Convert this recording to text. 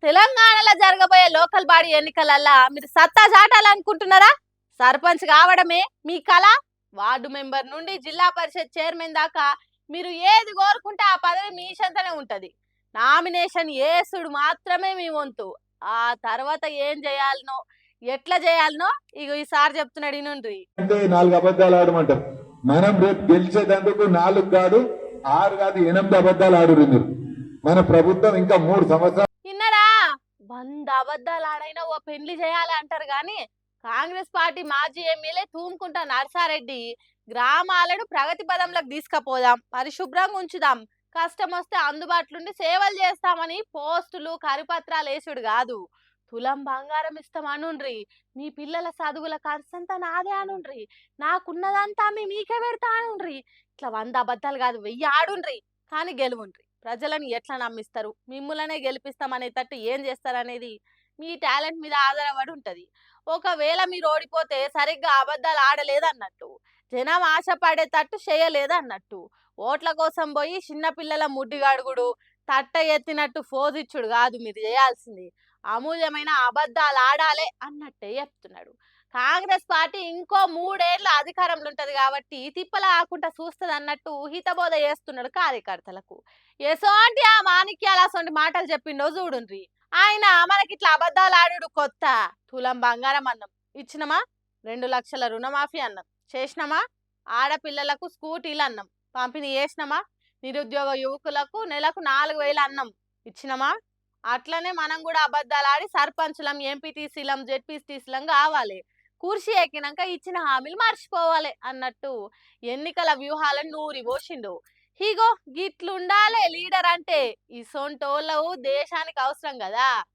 తెలంగాణలో జరగబోయే local body ఎన్నికలల్లా మీరు సత్తా చాటాలనుకుంటున్నారా? సర్పంచ్ కావడమే మీ కల. వార్డు మెంబర్ నుండి జిల్లా పరిషత్ చైర్మన్ దాకా మీరు ఏది కోరుకుంటే ఆ పదవి మీ చెంతనే ఉంటది. నామినేషన్ ఏసుడు మాత్రమే మీ వంతు. ఆ తర్వాత ఏం చేయాలనో ఎట్లా చేయాలనో ఇగో ఈసారి చెప్తున్నాడు ఇనుండ్రి. అంటే 4 అబద్ధాలు ఆడమంటారు. మనం రేపు గెలిచేటందుకు 4 కాదు 6 కాదు 8 అబద్ధాలు ఆడురు మీరు. మన ప్రభుత్వం ఇంకా 3 సంవత్సరాలు విన్నరా? 100 అబద్ధాలు ఆడైనా ఓ పెళ్లి చేయాలి అంటారు గాని కాంగ్రెస్ పార్టీ మాజీ ఎమ్మెల్యే తూముకుంటా నర్సారెడ్డి గ్రామాలను ప్రగతి పదంలోకి తీసుకుపోదాం, పరిశుభ్రంగా ఉంచుదాం, కష్టం వస్తే అందుబాటులో సేవలు చేస్తామని పోస్టులు కరిపత్రాలు వేసుడు కాదు, తులం బంగారం ఇస్తామనుండ్రి, మీ పిల్లల చదువుల ఖర్చంతా నాదే అనుండ్రి, నాకున్నదంతా మీకే పెడతా అనుండ్రి. ఇట్లా 100 అబద్ధాలు కాదు 1000 ఆడుండ్రి, కానీ గెలువుండ్రి. ప్రజలను ఎట్లా నమ్మిస్తారు, మిమ్ములనే గెలిపిస్తామనేటట్టు ఏం చేస్తారనేది మీ టాలెంట్ మీద ఆధారపడి ఉంటది. ఒకవేళ మీరు ఓడిపోతే సరిగ్గా అబద్ధాలు ఆడలేదన్నట్టు, జనం ఆశపడేటట్టు చేయలేదన్నట్టు, ఓట్ల కోసం పోయి చిన్నపిల్లల ముడ్డిగడుగుడు, తట్ట ఎత్తినట్టు ఫోజిచ్చుడు కాదు మీరు చేయాల్సింది, అమూల్యమైన అబద్ధాలు ఆడాలే అన్నట్టే చెప్తున్నాడు. కాంగ్రెస్ పార్టీ ఇంకో 3 ఏళ్ల అధికారంలో ఉంటది కాబట్టి తిప్పల ఆకుండా చూస్తుంది అన్నట్టు హితబోధ చేస్తున్నాడు కార్యకర్తలకు. ఎసోంటి ఆ మాణిక్యాల అసోంటి మాటలు చెప్పిండో చూడుండ్రి. ఆయన మనకిట్లా అబద్ధాలు ఆడుడు కొత్త. తులం బంగారం అన్నం ఇచ్చినమా, 2 లక్షల రుణమాఫీ అన్నం చేసినమా, ఆడపిల్లలకు స్కూటీలు అన్నం పంపిణీ చేసినమా, నిరుద్యోగ యువకులకు నెలకు 4000 అన్నం ఇచ్చినమా. అట్లనే మనం కూడా అబద్ధాలు ఆడి సర్పంచులం, ఎంపీటీసీలం, జెడ్పీటీసీలం కావాలి. కుర్చీ ఎక్కినాక ఇచ్చిన హామీలు మర్చిపోవాలి అన్నట్టు ఎన్నికల వ్యూహాలను నూరి పోసిండు. ఇగో గిట్లుండాలే లీడర్ అంటే. ఈ సొంటోళ్ళవు దేశానికి అవసరం కదా.